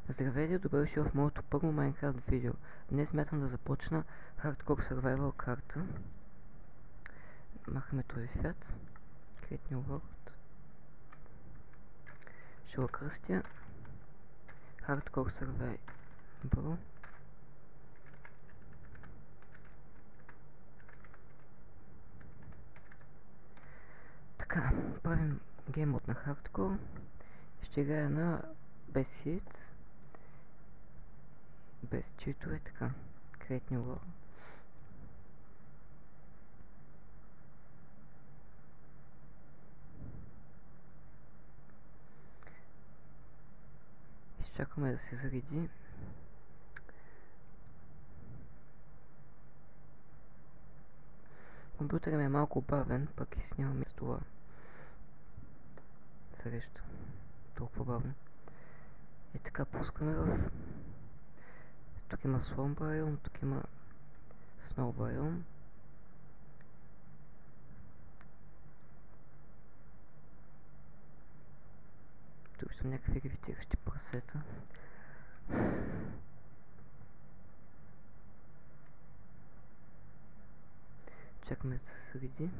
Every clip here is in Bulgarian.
Здравейте, добре дошли в моето първо Minecraft видео. Днес смятам да започна Hardcore Survival карта. Махаме този свят. Create New World. Ще го кръстя Hardcore Survival. Така, правим гейм мод на Hardcore. Ще играя на без seeds, без читове, така. Create New World. Изчакваме да се зареди. Компютърът ми е малко бавен, пък и снимам с това среща. Толкова бавно. И така пускаме в... Тук има Slum Biome, тук има Snow Biome. Тук ще някакви ревитиращи прасета. Чакаме да се среди.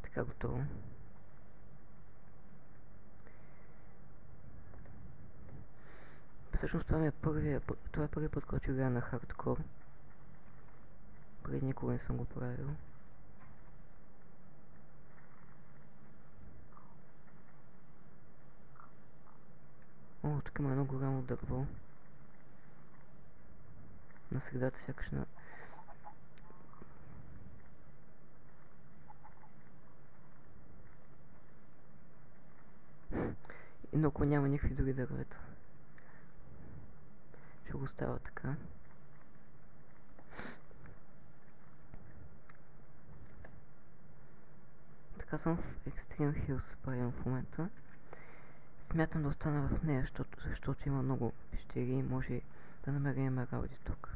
Така, готово. Всъщност това е първият път, който играя на хардкор. Преди никога не съм го правил. О, тук има едно голямо дърво. На средата сякаш на... И наоколо няма никакви други дървета. Ще го става така. Така съм в Extreme Hills Biome в момента. Смятам да остана в нея, защото има много пещери и може да намерим емералди тук.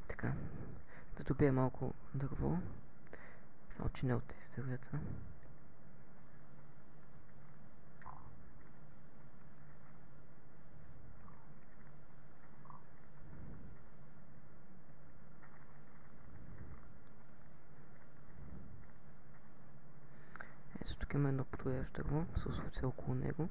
Така, да добия малко дърво. Само че не от тези дървета. Ето тук има едно подходящо дърво с овце около него.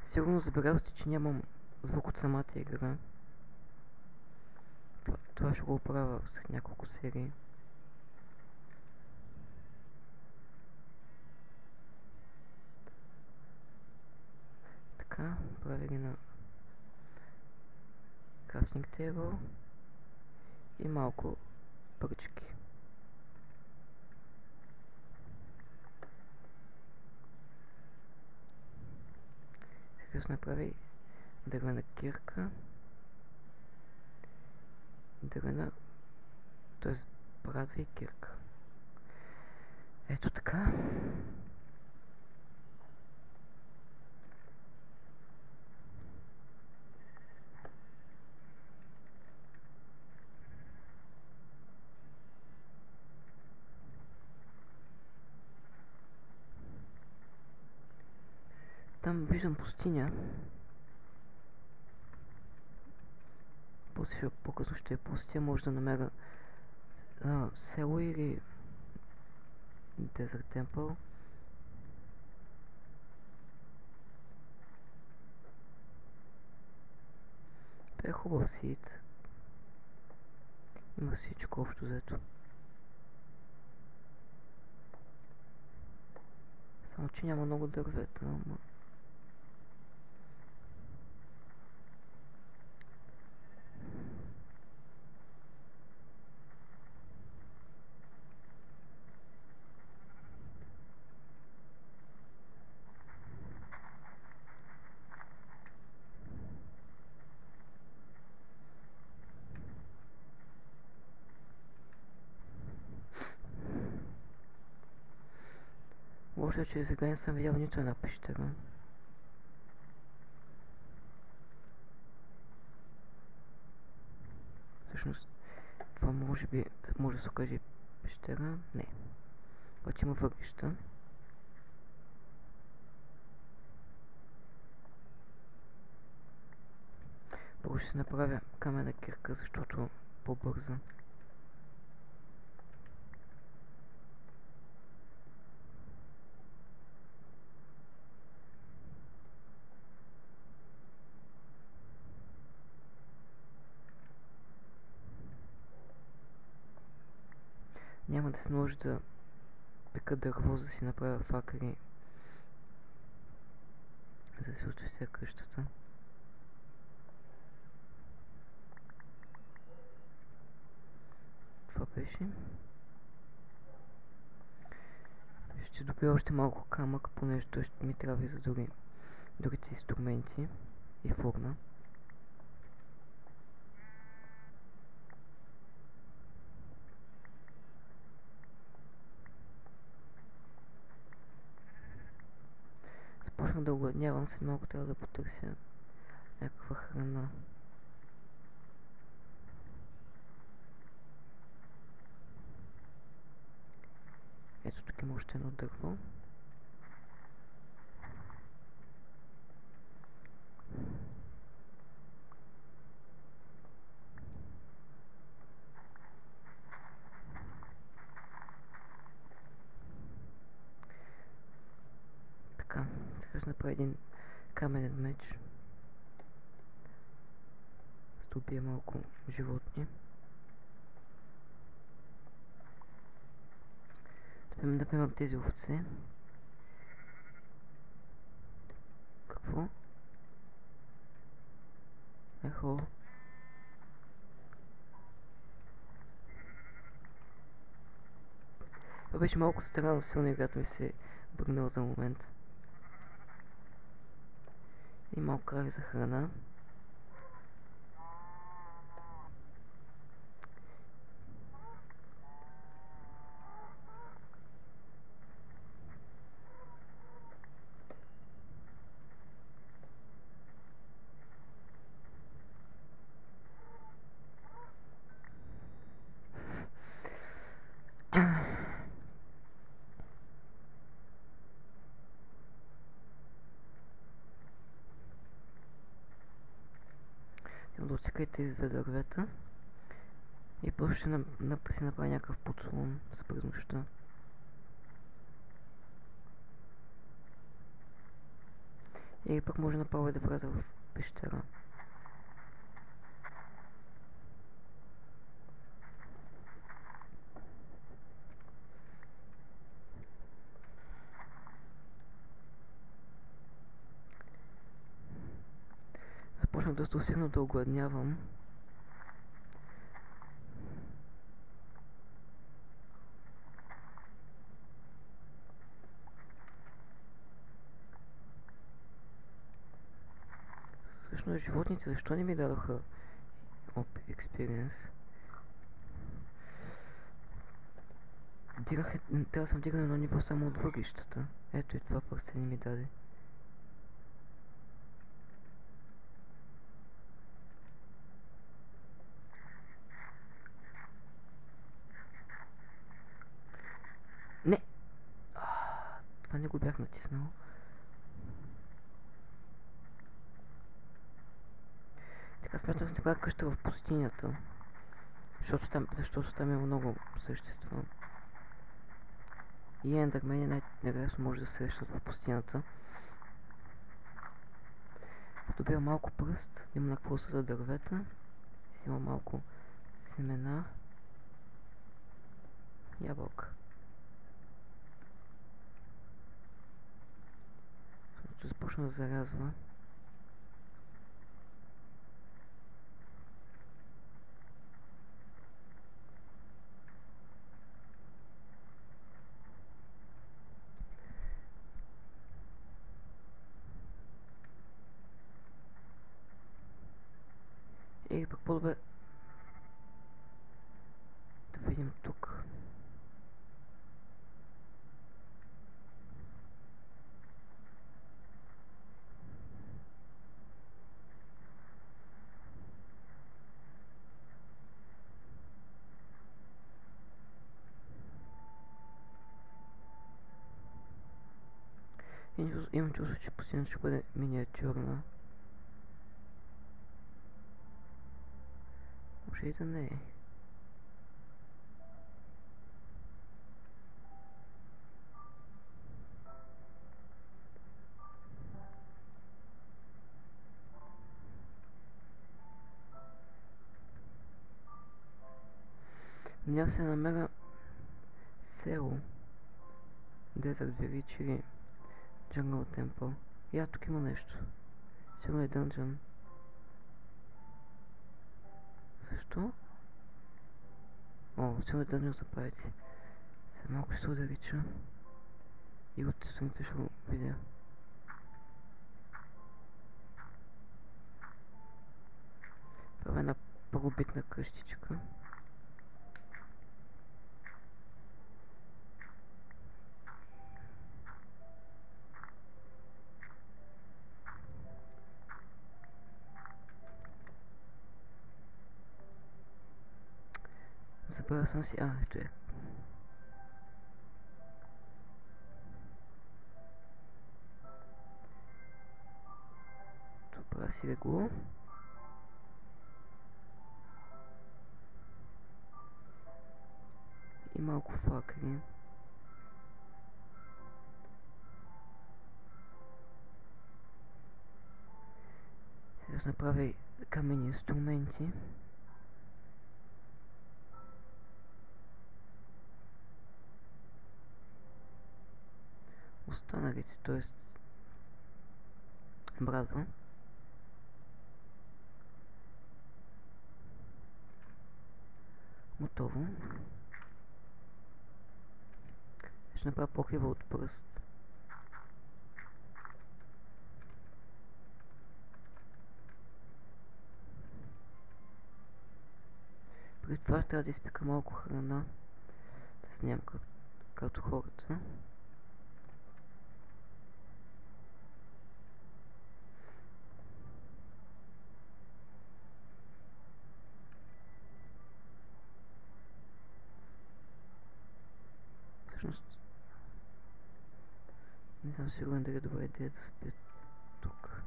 Сигурно забелязахте, че нямам звук от самата игра. Това ще го оправя след няколко серии. Така, правя ги на крафтинг тейбъл и малко пръчки. Сега ще направи дървена кирка. Дървена, т.е. брадва и кирка. Ето така. Там виждам пустиня. После по-късно ще е пустия, може да намеря село или Desert Temple. Това е хубав сид. Има всичко общо взето. Само че няма много дървета, ама... Лошо е, че сега не съм видял нито една пещера. Всъщност, това може да се окаже пещера. Не. Обаче има въглища. Първо ще направя каменна кирка, защото по-бърза. Няма да се наложи да пека дърво, за да си направя факели, за да се очистя къщата. Това беше. Ще добия още малко камък, понеже той ще ми трябва и за другите инструменти и фурна. Започнах да огладнявам, след малко трябва да потърся някаква храна. Ето тук има още едно дърво. Така, сега ще направя един каменен меч. Ще убия малко животни. Например тези овце. Какво? Ехо. Това беше малко странно, силно играта ми се бърнал за момент. И малко крави за храна. Да отсека и тези две дървета. И после ще си направя някакъв подслон за през нощта. Или пък може направо да вляза в пещера. Започнах доста усилено да огладнявам. Всъщност животните защо не ми дадоха experience? Трябва да съм дигнал едно ниво само от въглищата. Ето и това пък се не ми даде. Не! Това не го бях натиснал. Така смятам да се правя къща в пустинята. Защото там има много същества. И ендърмени най-лесно може да се срещат в пустинята. Добия малко пръст, има на какво са дървета. Си има малко семена. Ябълка. Ще започна да зарязва. И пък по-добре да видим тук. Имам чувство, че постепенно ще бъде миниатюрна. Може и да не е. Няма се намеря село, Desert Village или Jungle Temple. Я, тук има нещо. Сигурно е дънжън. Защо? О, сигурно е дънжън за пайци. Сега малко ще се удалича. И от страните ще го видя. Това е една първобитна къщичка. Забравя съм си... ето е. Добра си легло. И малко факели. Сега ще направя каменни инструменти. Останалите, т.е. брадва. Готово. Ще направя покрива от пръст. Преди това трябва да изпика малко храна. Да се нямам като хората. Всъщност не съм сигурен дали е добра идея да спя тук.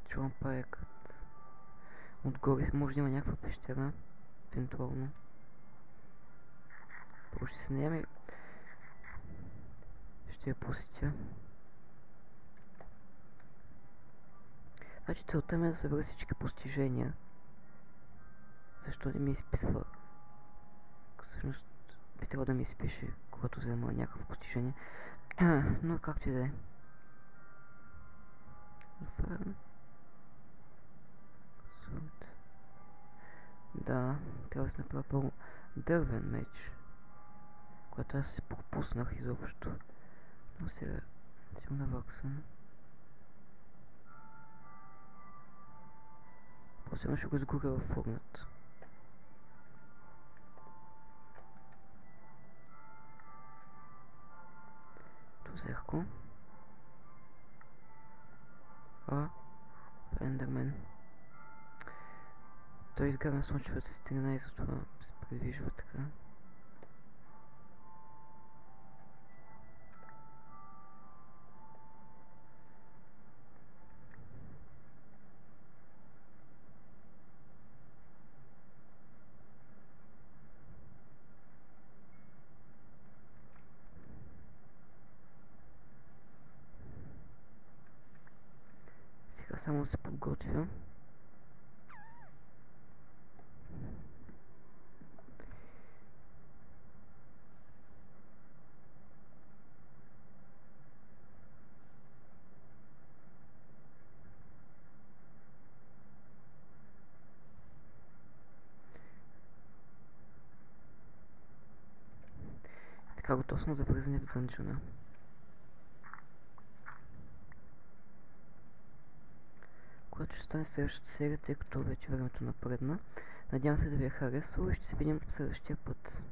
Чувам паекът. Отгоре може да има някаква пещера. Евентуално. Първо ще се наем и ще я посетя. Значи целта ми е да събера всички постижения. Защо не ми изписва? Всъщност би трябвало да ми изпише, когато взема някакво постижение. Но както и да е. Да, трябва да се направя първо дървен меч, който аз се пропуснах изобщо. Но сега сигурно наваксам. После ще го изгоря във формата. То зерко. Ендермен. Той изгаря слънчевата светлина и затова се придвижва така. Сега само се подготвя. Така готов съм за влизане в дънжъна. Когато ще стане следващата серия, тъй като вече времето напредна. Надявам се да ви е харесало и ще се видим следващия път.